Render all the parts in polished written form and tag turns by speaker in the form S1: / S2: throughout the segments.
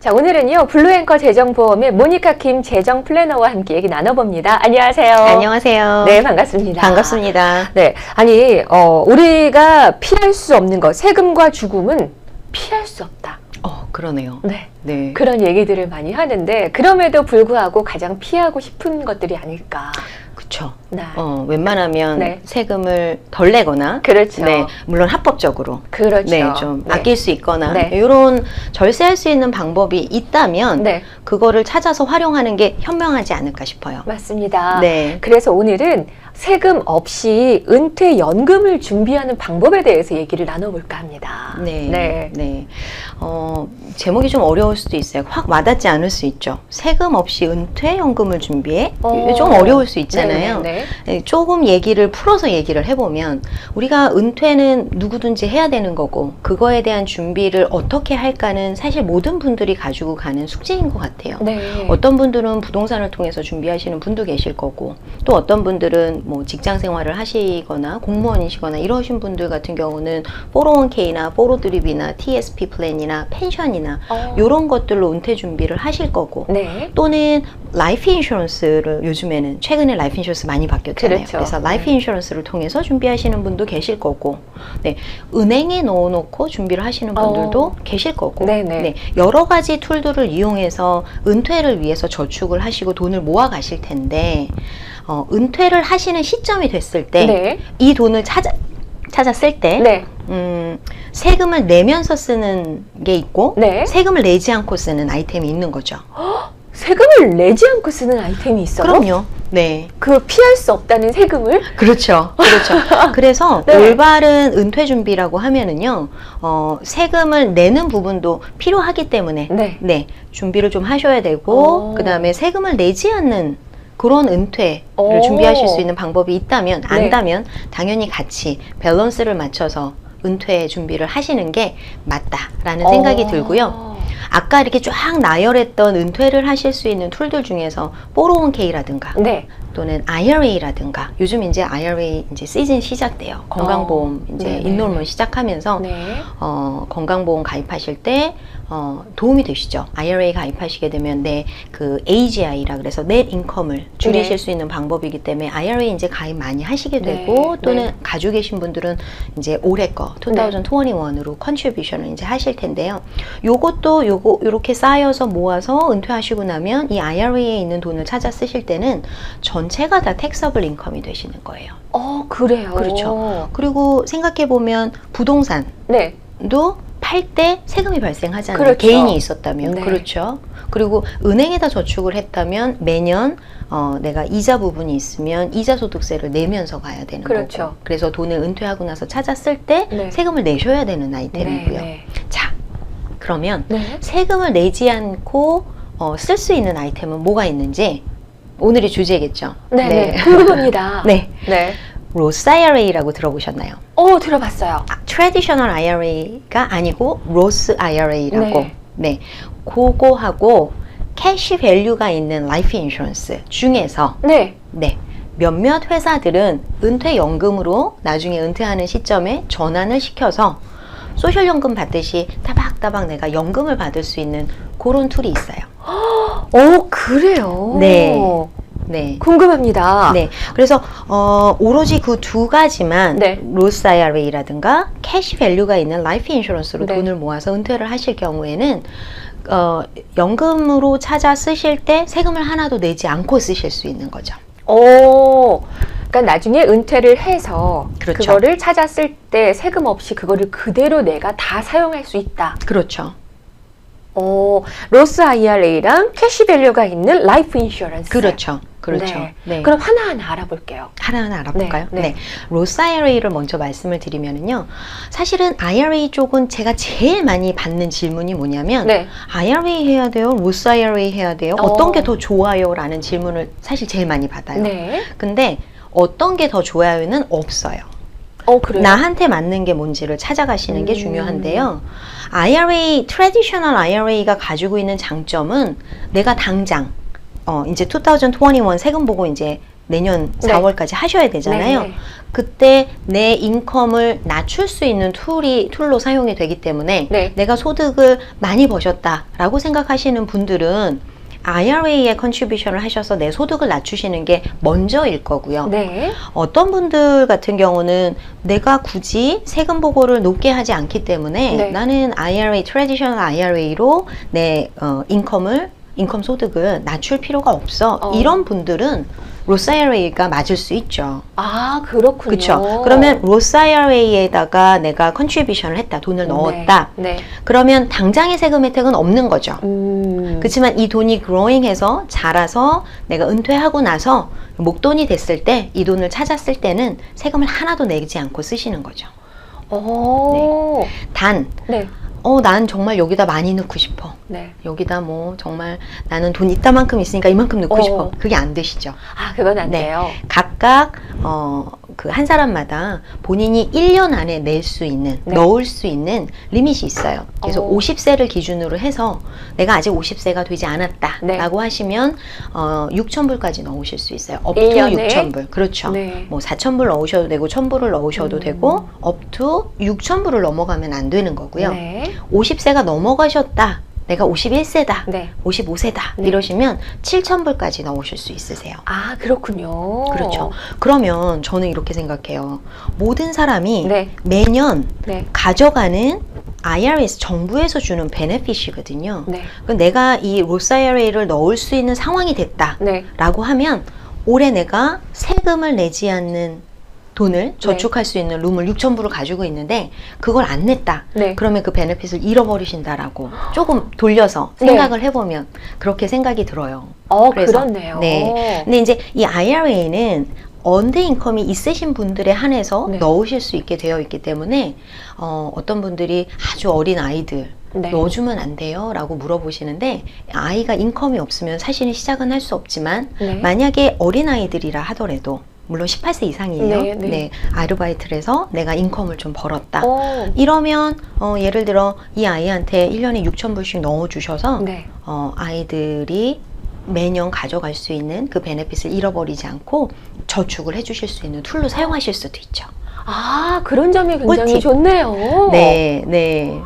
S1: 자, 오늘은요, 블루앵커 재정보험의 모니카 김 재정 플래너와 함께 얘기 나눠봅니다. 안녕하세요.
S2: 안녕하세요.
S1: 네, 반갑습니다.
S2: 반갑습니다.
S1: 네, 아니, 우리가 피할 수 없는 것, 세금과 죽음은 피할 수 없다.
S2: 그러네요.
S1: 네.
S2: 네.
S1: 그런 얘기들을 많이 하는데, 그럼에도 불구하고 가장 피하고 싶은 것들이 아닐까.
S2: 그쵸.
S1: 네.
S2: 웬만하면
S1: 네.
S2: 세금을 덜 내거나.
S1: 그렇죠.
S2: 네. 물론 합법적으로.
S1: 그렇죠.
S2: 네. 좀
S1: 네.
S2: 아낄 수 있거나.
S1: 네.
S2: 이런 절세할 수 있는 방법이 있다면.
S1: 네.
S2: 그거를 찾아서 활용하는 게 현명하지 않을까 싶어요.
S1: 맞습니다.
S2: 네.
S1: 그래서 오늘은 세금 없이 은퇴연금을 준비하는 방법에 대해서 얘기를 나눠볼까 합니다.
S2: 네.
S1: 네.
S2: 네. 제목이 좀 어려울 수도 있어요. 확 와닿지 않을 수 있죠. 세금 없이 은퇴연금을 준비해? 좀 어려울 수 있잖아요.
S1: 네.
S2: 네, 조금 얘기를 풀어서 얘기를 해보면 우리가 은퇴는 누구든지 해야 되는 거고 그거에 대한 준비를 어떻게 할까는 사실 모든 분들이 가지고 가는 숙제인 것 같아요.
S1: 네.
S2: 어떤 분들은 부동산을 통해서 준비하시는 분도 계실 거고 또 어떤 분들은 뭐 직장 생활을 하시거나 공무원이시거나 이러신 분들 같은 경우는 401k나 403b나 TSP 플랜이나 펜션이나 이런 것들로 은퇴 준비를 하실 거고
S1: 네.
S2: 또는 라이프 인슈런스를 요즘에는 최근에 라이프 인슈런스 많이 바뀌었잖아요.
S1: 그렇죠.
S2: 그래서 라이프 인슈런스를 통해서 준비하시는 분도 계실 거고 네, 은행에 넣어놓고 준비를 하시는 분들도 계실 거고
S1: 네네.
S2: 네, 여러 가지 툴들을 이용해서 은퇴를 위해서 저축을 하시고 돈을 모아 가실 텐데 은퇴를 하시는 시점이 됐을 때 이
S1: 네.
S2: 돈을 찾았을 때
S1: 네.
S2: 세금을 내면서 쓰는 게 있고
S1: 네.
S2: 세금을 내지 않고 쓰는 아이템이 있는 거죠.
S1: 세금을 내지 않고 쓰는 아이템이 있어요?
S2: 그럼요. 네.
S1: 그 피할 수 없다는 세금을?
S2: 그렇죠. 그렇죠. 그래서
S1: 네.
S2: 올바른 은퇴 준비라고 하면은요, 세금을 내는 부분도 필요하기 때문에,
S1: 네.
S2: 준비를 좀 하셔야 되고, 그 다음에 세금을 내지 않는 그런 은퇴를 준비하실 수 있는 방법이 있다면, 안다면, 당연히 같이 밸런스를 맞춰서 은퇴 준비를 하시는 게 맞다라는 생각이 들고요. 아까 이렇게 쫙 나열했던 은퇴를 하실 수 있는 툴들 중에서 401k라든가
S1: 네.
S2: 또는 IRA라든가 요즘 이제 IRA 이제 시즌 시작돼요. 건강보험 이제 인롤먼 시작하면서
S1: 네.
S2: 건강보험 가입하실 때 도움이 되시죠. IRA 가입하시게 되면 내 그 AGI라 그래서 넷 인컴을 줄이실 수 있는 방법이기 때문에 IRA 이제 가입 많이 하시게 되고 또는 가지고 계신 분들은 이제 올해 거 2021으로 컨트리뷰션을 이제 하실 텐데요. 요것도 요렇게 쌓여서 모아서 은퇴하시고 나면 이 IRA에 있는 돈을 찾아 쓰실 때는 전체가 다 택서블 인컴이 되시는 거예요.
S1: 그래요?
S2: 그렇죠. 그리고 생각해 보면 부동산
S1: 네.
S2: 도 팔 때 세금이 발생하잖아요.
S1: 그렇죠.
S2: 개인이 있었다면.
S1: 네.
S2: 그렇죠. 그리고 은행에다 저축을 했다면 매년 내가 이자 부분이 있으면 이자 소득세를 내면서 가야 되는
S1: 그렇죠.
S2: 거고. 그래서 돈을 은퇴하고 나서 찾았을 때 세금을 내셔야 되는 아이템이고요. 자, 그러면 세금을 내지 않고 쓸 수 있는 아이템은 뭐가 있는지 오늘의 주제겠죠.
S1: 네. 궁금합니다.
S2: 네.
S1: 네.
S2: 로스 IRA라고 들어보셨나요?
S1: 들어봤어요.
S2: 트래디셔널 IRA가 아니고 로스 IRA라고. 네. 그거하고 캐시 밸류가 있는 라이프 인슈런스 중에서 몇몇 회사들은 은퇴연금으로 나중에 은퇴하는 시점에 전환을 시켜서 소셜연금 받듯이 따박따박 내가 연금을 받을 수 있는 그런 툴이 있어요.
S1: 그래요?
S2: 네.
S1: 궁금합니다.
S2: 네. 그래서 오로지 그 두 가지만 로스 IRA라든가 캐시 밸류가 있는 라이프 인슈런스로 돈을 모아서 은퇴를 하실 경우에는 연금으로 찾아 쓰실 때 세금을 하나도 내지 않고 쓰실 수 있는 거죠.
S1: 그러니까 나중에 은퇴를 해서 그거를 찾았을 때 세금 없이 그거를 그대로 내가 다 사용할 수 있다.
S2: 그렇죠.
S1: 로스 IRA랑 캐시밸류가 있는 라이프 인슈런스.
S2: 그렇죠. 네.
S1: 그럼 하나하나 알아볼게요.
S2: 하나하나 알아볼까요? 네. 로스 IRA를 먼저 말씀을 드리면은요. 사실은 IRA 쪽은 제가 제일 많이 받는 질문이 뭐냐면 IRA 해야 돼요? 로스 IRA 해야 돼요? 어떤 게 더 좋아요? 라는 질문을 사실 제일 많이 받아요. 근데 어떤 게 더 좋아요는 없어요.
S1: 그래요?
S2: 나한테 맞는 게 뭔지를 찾아가시는 게 중요한데요. IRA, 트래디셔널 IRA가 가지고 있는 장점은 내가 당장 이제 2021 세금 보고 이제 내년
S1: 네.
S2: 4월까지 하셔야 되잖아요.
S1: 네.
S2: 그때 내 인컴을 낮출 수 있는 툴로 사용이 되기 때문에
S1: 네.
S2: 내가 소득을 많이 버셨다라고 생각하시는 분들은 IRA에 컨트리뷰션을 하셔서 내 소득을 낮추시는 게 먼저일 거고요.
S1: 네.
S2: 어떤 분들 같은 경우는 내가 굳이 세금 보고를 높게 하지 않기 때문에
S1: 네.
S2: 나는 IRA, 트래디셔널 IRA로 내 인컴 소득을 낮출 필요가 없어. 이런 분들은 로스 IRA가 맞을 수 있죠.
S1: 아, 그렇군요.
S2: 그렇죠. 그러면 로스 IRA에다가 내가 컨트리뷰션을 했다, 돈을 넣었다.
S1: 네.
S2: 그러면 당장의 세금 혜택은 없는 거죠.
S1: 네.
S2: 그렇지만 이 돈이 growing해서 자라서 내가 은퇴하고 나서 목돈이 됐을 때 이 돈을 찾았을 때는 세금을 하나도 내지 않고 쓰시는 거죠.
S1: 오.
S2: 단,
S1: 네.
S2: 난 정말 여기다 많이 넣고 싶어.
S1: 네.
S2: 여기다 뭐 정말 나는 돈 이따만큼 있으니까 이만큼 넣고 싶어. 그게 안 되시죠.
S1: 아, 그건 안
S2: 네.
S1: 돼요.
S2: 각각 그 한 사람마다 본인이 1년 안에 낼 수 있는,
S1: 네.
S2: 넣을 수 있는 리밋이 있어요. 그래서 50세를 기준으로 해서 내가 아직 50세가 되지 않았다
S1: 네.
S2: 라고 하시면 6,000불까지 넣으실 수 있어요. up to
S1: 1년에?
S2: 6,000불. 그렇죠.
S1: 네.
S2: 뭐 4,000불 넣으셔도 되고 1,000불을 넣으셔도 되고 up to 6,000불을 넘어가면 안 되는 거고요.
S1: 네.
S2: 50세가 넘어가셨다. 내가 51세다.
S1: 네.
S2: 55세다.
S1: 네.
S2: 이러시면 7,000불까지 넣으실 수 있으세요.
S1: 아, 그렇군요.
S2: 그렇죠. 그러면 저는 이렇게 생각해요. 모든 사람이
S1: 네.
S2: 매년
S1: 네.
S2: 가져가는 IRS 정부에서 주는 베네핏이거든요.
S1: 네.
S2: 그럼 내가 이 로스 IRA를 넣을 수 있는 상황이 됐다라고
S1: 네.
S2: 하면 올해 내가 세금을 내지 않는 돈을 저축할 수 있는 룸을 6,000불을 가지고 있는데 그걸 안 냈다.
S1: 네.
S2: 그러면 그 베네핏을 잃어버리신다라고 조금 돌려서
S1: 네.
S2: 생각을 해보면 그렇게 생각이 들어요.
S1: 그렇네요.
S2: 네. 근데 이제 이 IRA는 언더 인컴이 있으신 분들에 한해서
S1: 네.
S2: 넣으실 수 있게 되어 있기 때문에 어떤 분들이 아주 어린 아이들
S1: 네.
S2: 넣어주면 안 돼요? 라고 물어보시는데 아이가 인컴이 없으면 사실은 시작은 할 수 없지만
S1: 네.
S2: 만약에 어린 아이들이라 하더라도 물론 18세 이상이에요.
S1: 네, 네.
S2: 아르바이트를 해서 내가 인컴을 좀 벌었다.
S1: 오.
S2: 이러면 예를 들어 이 아이한테 1년에 6,000불씩 넣어주셔서
S1: 네.
S2: 아이들이 매년 가져갈 수 있는 그 베네핏을 잃어버리지 않고 저축을 해주실 수 있는 툴로 사용하실 수도 있죠.
S1: 아, 그런 점이 굉장히
S2: 꿀팁.
S1: 좋네요.
S2: 네, 네.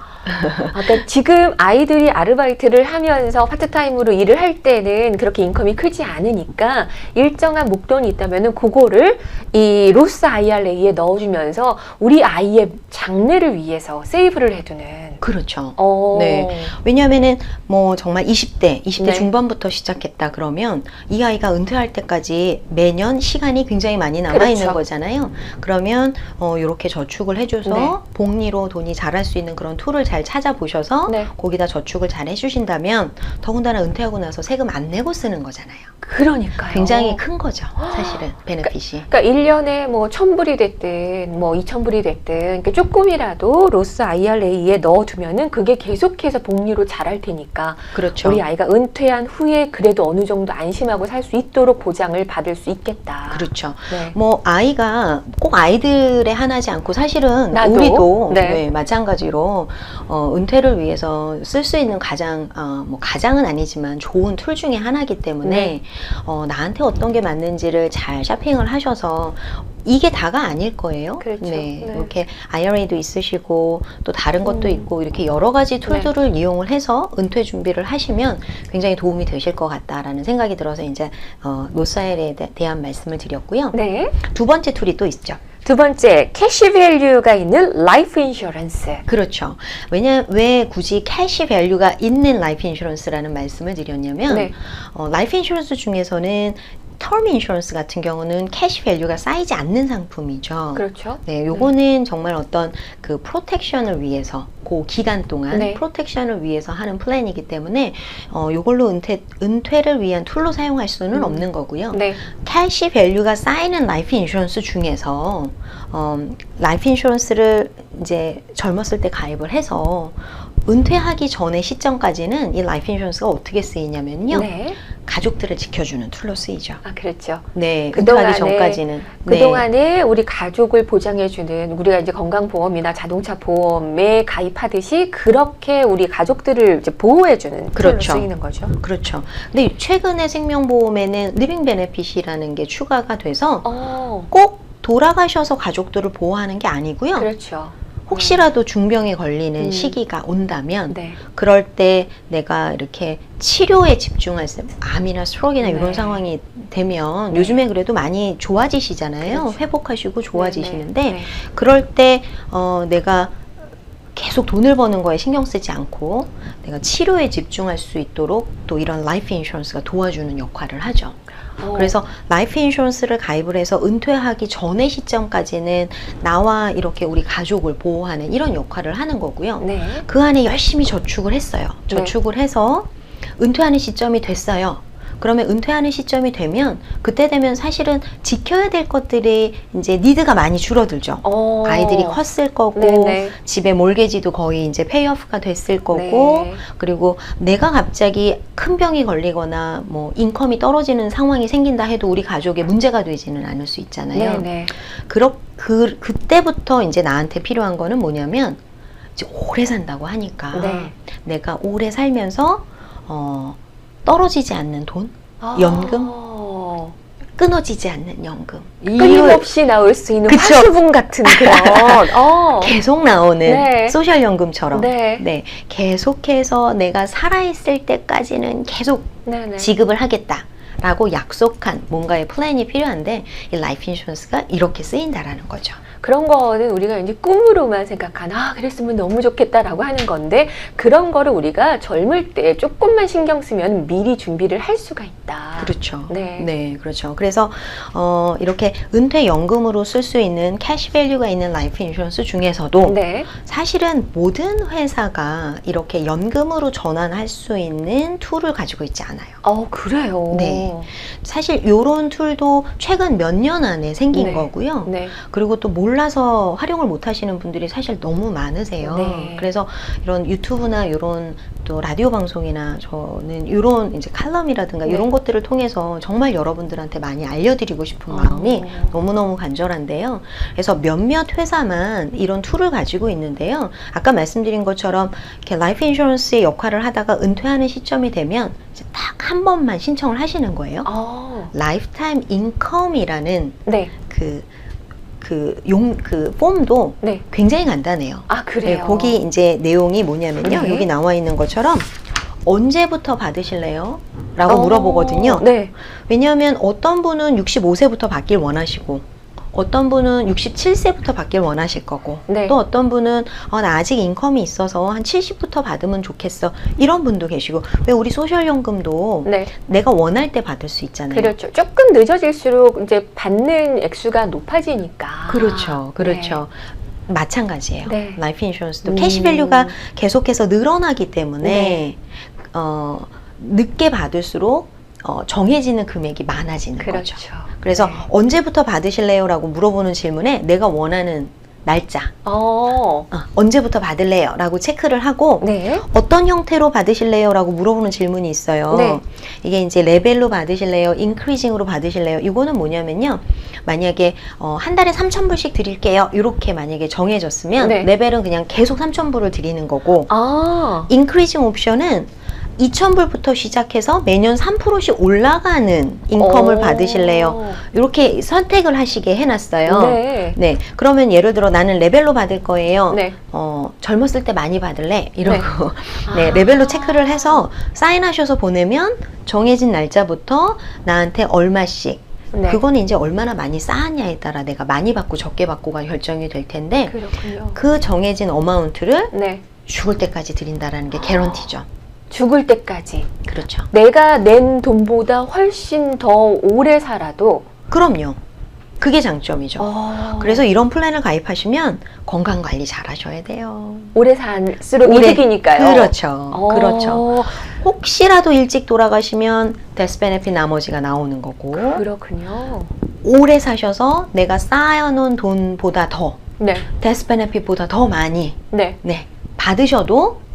S1: 그러니까 지금 아이들이 아르바이트를 하면서 파트타임으로 일을 할 때는 그렇게 인컴이 크지 않으니까 일정한 목돈이 있다면은 그거를 이 로스 IRA에 넣어주면서 우리 아이의 장래를 위해서 세이브를 해두는.
S2: 그렇죠.
S1: 어.
S2: 네. 왜냐하면은 뭐 정말 20대
S1: 네.
S2: 중반부터 시작했다 그러면 이 아이가 은퇴할 때까지 매년 시간이 굉장히 많이 남아 있는
S1: 그렇죠.
S2: 거잖아요. 그러면 이렇게 저축을 해줘서
S1: 네.
S2: 복리로 돈이 자랄 수 있는 그런 툴을 잘 찾아보셔서
S1: 네.
S2: 거기다 저축을 잘 해주신다면 더군다나 은퇴하고 나서 세금 안 내고 쓰는 거잖아요.
S1: 그러니까요.
S2: 굉장히 큰 거죠. 사실은 베네핏이.
S1: 그러니까 1년에 뭐 1,000불이 됐든 뭐 2,000불이 됐든 이렇게 조금이라도 로스 IRA에 넣어두면은 그게 계속해서 복리로 자랄 테니까
S2: 그렇죠.
S1: 우리 아이가 은퇴한 후에 그래도 어느 정도 안심하고 살 수 있도록 보장을 받을 수 있겠다.
S2: 그렇죠.
S1: 네.
S2: 뭐 아이가 꼭 아이들에 한하지 않고 사실은
S1: 나도?
S2: 우리도
S1: 네.
S2: 네, 마찬가지로 은퇴를 위해서 쓸 수 있는 뭐 가장은 아니지만 좋은 툴 중에 하나이기 때문에
S1: 네.
S2: 나한테 어떤 게 맞는지를 잘 쇼핑을 하셔서 이게 다가 아닐 거예요.
S1: 그렇죠.
S2: 네.
S1: 네.
S2: 이렇게 IRA도 있으시고 또 다른 것도 있고 이렇게 여러 가지 툴들을 이용을 해서 은퇴 준비를 하시면 굉장히 도움이 되실 것 같다라는 생각이 들어서 이제 로스 IRA에 대한 말씀을 드렸고요.
S1: 네.
S2: 두 번째 툴이 또 있죠.
S1: 두 번째, 캐시 밸류가 있는 라이프 인슈런스.
S2: 그렇죠. 왜 굳이 캐시 밸류가 있는 라이프 인슈런스라는 말씀을 드렸냐면
S1: 네.
S2: 라이프 인슈런스 중에서는 텀 인슈런스 같은 경우는 캐시 밸류가 쌓이지 않는 상품이죠.
S1: 그렇죠.
S2: 네, 요거는 정말 어떤 그 프로텍션을 위해서 그 기간 동안
S1: 네.
S2: 프로텍션을 위해서 하는 플랜이기 때문에 요걸로 은퇴를 위한 툴로 사용할 수는 없는 거고요.
S1: 네.
S2: 캐시 밸류가 쌓이는 라이프 인슈런스 중에서 라이프 인슈런스를 이제 젊었을 때 가입을 해서 은퇴하기 전의 시점까지는 이 라이프 인슈런스가 어떻게 쓰이냐면요.
S1: 네.
S2: 가족들을 지켜주는 툴로 쓰이죠.
S1: 아, 그렇죠.
S2: 네,
S1: 그동안에-
S2: 은퇴하기 전까지는.
S1: 그동안에 우리 가족을 보장해주는 우리가 이제 건강보험이나 자동차 보험에 가입하듯이 그렇게 우리 가족들을 이제 보호해주는
S2: 그렇죠.
S1: 툴로 쓰이는 거죠.
S2: 그렇죠. 근데 최근에 생명보험에는 리빙 베네핏이라는 게 추가가 돼서 꼭 돌아가셔서 가족들을 보호하는 게 아니고요.
S1: 그렇죠.
S2: 혹시라도 중병에 걸리는 시기가 온다면
S1: 네.
S2: 그럴 때 내가 이렇게 치료에 집중할 때 암이나 스트로크나
S1: 네.
S2: 이런 상황이 되면
S1: 네.
S2: 요즘에 그래도 많이 좋아지시잖아요.
S1: 그렇죠.
S2: 회복하시고 좋아지시는데
S1: 네, 네.
S2: 그럴 때 내가 계속 돈을 버는 거에 신경 쓰지 않고 내가 치료에 집중할 수 있도록 또 이런 라이프 인슈런스가 도와주는 역할을 하죠. 그래서 라이프 인슈런스를 가입을 해서 은퇴하기 전의 시점까지는 나와 이렇게 우리 가족을 보호하는 이런 역할을 하는 거고요.
S1: 네.
S2: 그 안에 열심히 저축을 했어요. 저축을 해서 은퇴하는 시점이 됐어요. 그러면 은퇴하는 시점이 되면 그때 되면 사실은 지켜야 될 것들이 이제 니드가 많이 줄어들죠. 아이들이 컸을 거고
S1: 네네.
S2: 집에 몰개지도 거의 이제 페이오프가 됐을 거고
S1: 네.
S2: 그리고 내가 갑자기 큰 병이 걸리거나 뭐 인컴이 떨어지는 상황이 생긴다 해도 우리 가족에 문제가 되지는 않을 수 있잖아요.
S1: 네네.
S2: 그때부터 이제 나한테 필요한 거는 뭐냐면 이제 오래 산다고 하니까
S1: 네.
S2: 내가 오래 살면서 떨어지지 않는 돈, 연금, 끊어지지 않는 연금.
S1: 끊임없이 나올 수 있는
S2: 그쵸?
S1: 화수분 같은 그런
S2: 계속 나오는
S1: 네.
S2: 소셜연금처럼
S1: 네.
S2: 계속해서 내가 살아있을 때까지는 계속
S1: 네네.
S2: 지급을 하겠다라고 약속한 뭔가의 플랜이 필요한데 이 라이프 인슈런스가 이렇게 쓰인다라는 거죠.
S1: 그런 거는 우리가 이제 꿈으로만 생각한 그랬으면 너무 좋겠다라고 하는 건데 그런 거를 우리가 젊을 때 조금만 신경 쓰면 미리 준비를 할 수가 있다.
S2: 그렇죠.
S1: 네.
S2: 그렇죠. 그래서 이렇게 은퇴연금으로 쓸 수 있는 캐시 밸류가 있는 라이프 인슈런스 중에서도
S1: 네.
S2: 사실은 모든 회사가 이렇게 연금으로 전환할 수 있는 툴을 가지고 있지 않아요.
S1: 그래요.
S2: 네. 사실 이런 툴도 최근 몇 년 안에 생긴
S1: 네.
S2: 거고요.
S1: 네.
S2: 그리고 또 몰라서 활용을 못 하시는 분들이 사실 너무 많으세요.
S1: 네.
S2: 그래서 이런 유튜브나 이런 또 라디오 방송이나 저는 이런 이제 칼럼이라든가
S1: 네.
S2: 이런 것들을 통해서 정말 여러분들한테 많이 알려드리고 싶은 마음이 너무너무 간절한데요. 그래서 몇몇 회사만 이런 툴을 가지고 있는데요. 아까 말씀드린 것처럼 이렇게 라이프 인슈런스의 역할을 하다가 은퇴하는 시점이 되면 딱 한 번만 신청을 하시는 거예요. 라이프타임 인컴이라는
S1: 네.
S2: 그 폼도
S1: 네.
S2: 굉장히 간단해요.
S1: 그래요.
S2: 네, 거기 이제 내용이 뭐냐면요.
S1: 네.
S2: 여기 나와 있는 것처럼 언제부터 받으실래요? 라고 물어보거든요.
S1: 네.
S2: 왜냐하면 어떤 분은 65세부터 받길 원하시고 어떤 분은 67세부터 받길 원하실 거고
S1: 네.
S2: 또 어떤 분은 나 아직 인컴이 있어서 한 70부터 받으면 좋겠어 이런 분도 계시고 왜 우리 소셜연금도
S1: 네.
S2: 내가 원할 때 받을 수 있잖아요.
S1: 그렇죠. 조금 늦어질수록 이제 받는 액수가 높아지니까.
S2: 그렇죠. 마찬가지예요.
S1: 네.
S2: 라이프 인슈런스도 캐시 밸류가 계속해서 늘어나기 때문에
S1: 네.
S2: 늦게 받을수록 정해지는 금액이 많아지는
S1: 그렇죠.
S2: 거죠. 그래서
S1: 네.
S2: 언제부터 받으실래요? 라고 물어보는 질문에 내가 원하는 날짜, 언제부터 받을래요? 라고 체크를 하고
S1: 네.
S2: 어떤 형태로 받으실래요? 라고 물어보는 질문이 있어요.
S1: 네.
S2: 이게 이제 레벨로 받으실래요? 인크리징으로 받으실래요? 이거는 뭐냐면요. 만약에 한 달에 3,000불씩 드릴게요. 이렇게 만약에 정해졌으면
S1: 네.
S2: 레벨은 그냥 계속 3,000불을 드리는 거고 인크리징 옵션은 2,000불부터 시작해서 매년 3%씩 올라가는 인컴을 받으실래요? 이렇게 선택을 하시게 해놨어요.
S1: 네.
S2: 네. 그러면 예를 들어 나는 레벨로 받을 거예요.
S1: 네.
S2: 젊었을 때 많이 받을래? 이러고 네, 레벨로 체크를 해서 사인하셔서 보내면 정해진 날짜부터 나한테 얼마씩
S1: 네.
S2: 그거는 이제 얼마나 많이 쌓았냐에 따라 내가 많이 받고 적게 받고가 결정이 될 텐데
S1: 그렇군요.
S2: 그 정해진 어마운트를
S1: 네.
S2: 죽을 때까지 드린다라는 게 개런티죠.
S1: 죽을 때까지.
S2: 그렇죠.
S1: 내가 낸 돈보다 훨씬 더 오래 살아도.
S2: 그럼요. 그게 장점이죠. 그래서 이런 플랜을 가입하시면 건강 관리 잘 하셔야 돼요.
S1: 오래 살수록 이득이니까요.
S2: 그렇죠. 그렇죠. 혹시라도 일찍 돌아가시면 데스 베네핏 나머지가 나오는 거고.
S1: 그렇군요.
S2: 오래 사셔서 내가 쌓아놓은 돈보다 더
S1: 네.
S2: 데스 베네핏보다 더 많이
S1: 네.
S2: 받으셔도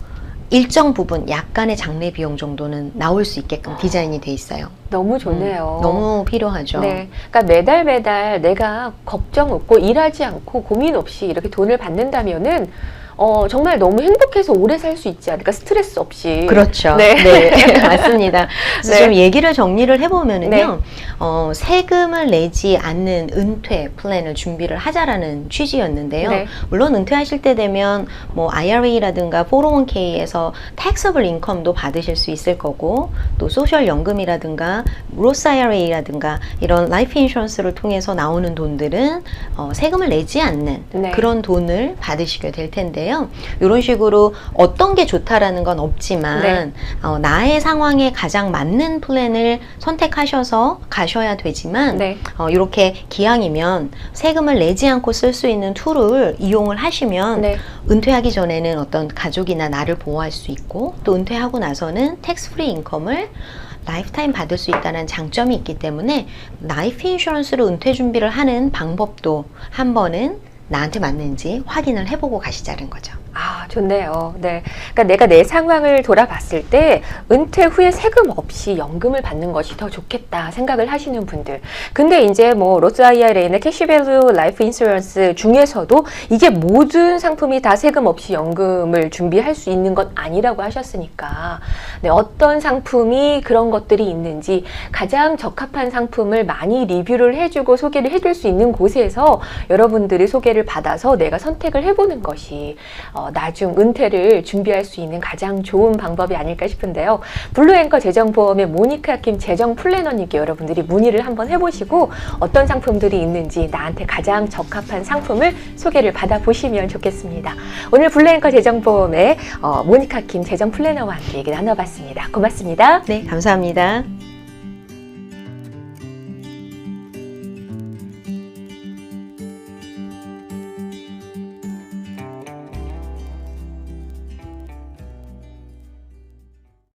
S2: 일정 부분 약간의 장래 비용 정도는 나올 수 있게끔 디자인이 돼 있어요.
S1: 너무 좋네요.
S2: 너무 필요하죠.
S1: 네. 그러니까 매달 내가 걱정 없고 일하지 않고 고민 없이 이렇게 돈을 받는다면은 정말 너무 행복해서 오래 살 수 있지 않을까? 스트레스 없이.
S2: 그렇죠.
S1: 네.
S2: 네. 맞습니다. 그래서
S1: 네.
S2: 좀 얘기를 정리를 해보면은요,
S1: 네.
S2: 세금을 내지 않는 은퇴 플랜을 준비를 하자라는 취지였는데요.
S1: 네.
S2: 물론 은퇴하실 때 되면 뭐 IRA라든가 401k에서 taxable income도 받으실 수 있을 거고, 또 소셜 연금이라든가 로스 IRA라든가 이런 라이프 인슈런스를 통해서 나오는 돈들은 세금을 내지 않는
S1: 네.
S2: 그런 돈을 받으시게 될 텐데요. 이런 식으로 어떤 게 좋다라는 건 없지만
S1: 네.
S2: 나의 상황에 가장 맞는 플랜을 선택하셔서 가셔야 되지만
S1: 네.
S2: 이렇게 기왕이면 세금을 내지 않고 쓸 수 있는 툴을 이용을 하시면
S1: 네.
S2: 은퇴하기 전에는 어떤 가족이나 나를 보호할 수 있고 또 은퇴하고 나서는 텍스 프리 인컴을 라이프타임 받을 수 있다는 장점이 있기 때문에 라이프 인슈런스로 은퇴 준비를 하는 방법도 한 번은 나한테 맞는지 확인을 해보고 가시자는 거죠.
S1: 아, 좋네요. 네. 그러니까 내가 내 상황을 돌아봤을 때 은퇴 후에 세금 없이 연금을 받는 것이 더 좋겠다 생각을 하시는 분들. 근데 이제 뭐 로스 IRA나 캐시밸류 라이프 인슈런스 중에서도 이게 모든 상품이 다 세금 없이 연금을 준비할 수 있는 건 아니라고 하셨으니까 네, 어떤 상품이 그런 것들이 있는지 가장 적합한 상품을 많이 리뷰를 해주고 소개를 해줄 수 있는 곳에서 여러분들이 소개를 받아서 내가 선택을 해보는 것이 나중 은퇴를 준비할 수 있는 가장 좋은 방법이 아닐까 싶은데요. 블루앵커 재정보험의 모니카 김 재정 플래너님께 여러분들이 문의를 한번 해보시고 어떤 상품들이 있는지 나한테 가장 적합한 상품을 소개를 받아보시면 좋겠습니다. 오늘 블루앵커 재정보험의 모니카 김 재정 플래너와 함께 얘기 나눠봤습니다. 고맙습니다.
S2: 네, 감사합니다.